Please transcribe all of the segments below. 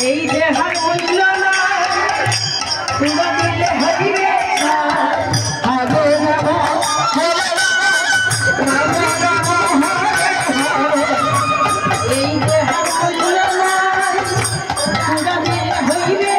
এই দেহার মূল্য না পুরা দিলে হরিবে এই দেহার মূল্য না পুরা দিলে হইবে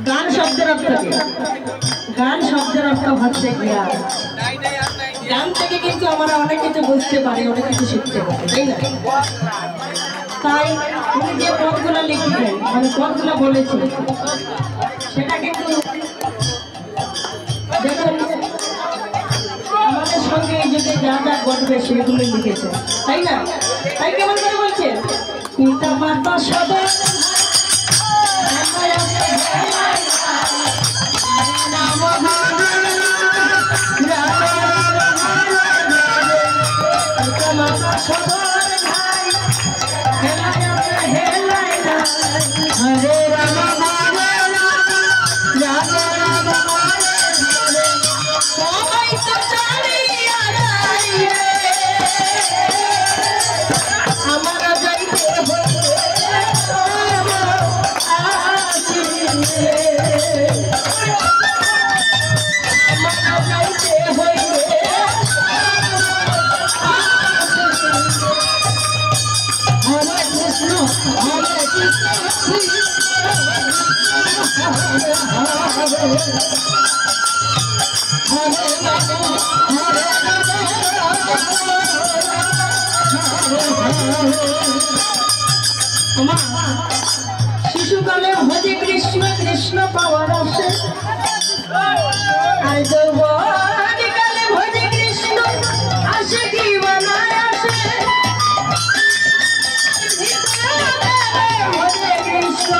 গান শব্দের অর্থ কি? গান শব্দের অর্থ হচ্ছে জ্ঞান। গান থেকে কিন্তু আমরা অনেক কিছু বুঝতে পারি, অনেক কিছু শিখতে পারি, তাই না? তাই উনি যে পদগুলো লিখেছেন, মানে পদগুলো বলেছেন, সেটা কিন্তু দেখুন আমাদের সঙ্গে এই যুগে যা যা ঘটবে সেগুলো লিখেছেন, তাই না? তাই কেমন করে বলছেন? পিতা মাতা সদা হরে রাম সবাই তো চালিয়া যাই আমার যাইতে শিশুকালে ভজে কৃষ্ণ কৃষ্ণ পাওয়ার আসে, আর যৌবনকালে ভজে কৃষ্ণ আসে কি বানায় আসে, ভজে কৃষ্ণ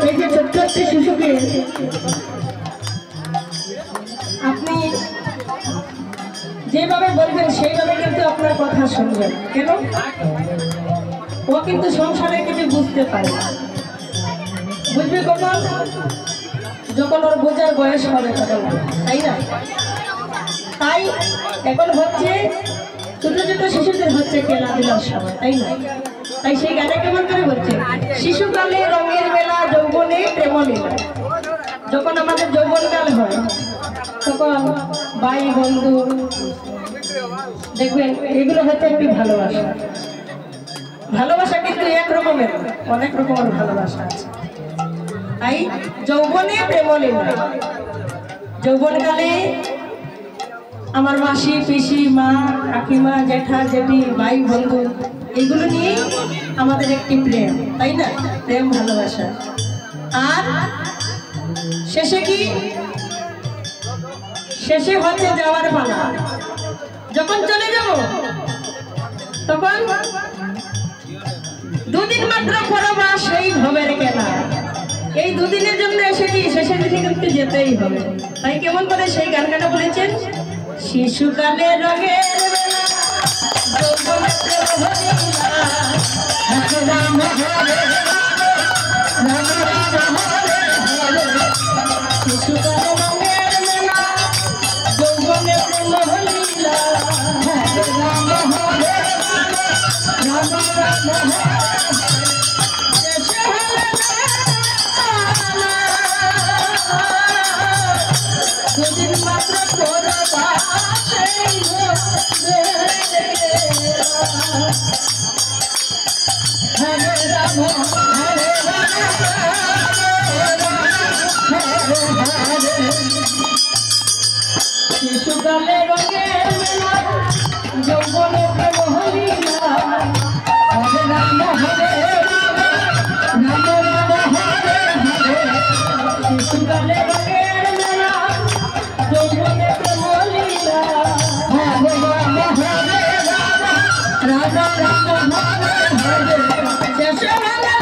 এই যে ছোট্ট একটি শিশুকে আপনি যেভাবে বলবেন সেইভাবে কিন্তু আপনার কথা শুনবেন। কেন? ও কিন্তু সংসারে কিছু বুঝতে পারে, বুঝবে কখন? যখন ওর বোঝার বয়স হবে তখন, তাই না? তাই এখন হচ্ছে ছোট ছোট শিশুদের হচ্ছে খেলাধুলার সময়, তাই না? তাই সেই গানে কেমন করে বলছে? শিশুকালে রঙের মেলা যৌবনে প্রেম লীলা। যখন আমাদের যৌবনকাল হয় তখন ভাই বন্ধু দেখবেন এগুলো হচ্ছে একটি ভালোবাসা। ভালোবাসা কিন্তু এক রকমের, অনেক রকমের ভালোবাসা আছে। তাই যৌবনে প্রেম লীলা। যৌবনকালে আমার মাসি পিসি মা কাকিমা জেঠা জেঠি ভাই বন্ধু এগুলো নিয়ে আমাদের একটি প্রেম, তাই না? প্রেম ভালোবাসা। আর শেষে কি? শেষে হচ্ছে যাওয়ার পালা। যখন চলে যাব তখন দুদিন মাত্র পরবা সেই ভবের কেনা। এই দুদিনের জন্য এসেছি, শেষের দিকে কিন্তু যেতেই হবে। তাই কেমন করে সেই গানটা বলেছেন? শিশুকালে রঙের বেলা যৌবনে প্রেম লীলা, হরে রাম হরে রাম রাম রাম হরে হরে। শিশুকালে রঙের মেলা যৌবনে প্রেম লীলা, হরে রাম হরে রাম রাম রাম হরে। দুদিন মাত্র করবা সেই হরে রাম হরে রাম। শিশুকালে রঙের মেলা যৌবনে প্রেম হরিলা হরে রাম হরে রাম রাম রাম হরে হরে শিশুকালে রঙের মেলা যৌবনে প্রেম হরিলা হরে রাম হরে রাম রাম রাম হরে হরে শেষ বেলা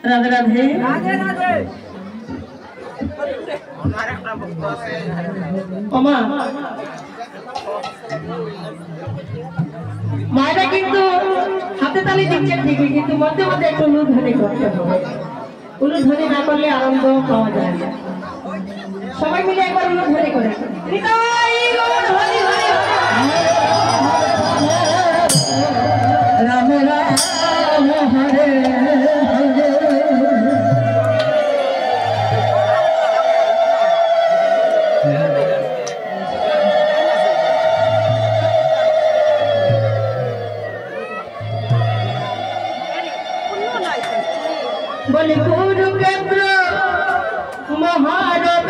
राधे राधे राधे राधे ओमा मायरा किंतु हाथे ताली दिच्छे ठीकই কিন্তু মধ্যে মধ্যে একটু উলুধ্বনি করতে হবে উলুধ্বনি না করলে আনন্দ পাওয়া যায় না সবাই মিলে একবার উলুধ্বনি করে হৃদয় উলুধ্বনি হরি রাম রাম হরে बोले गुरु केंद्र महाराज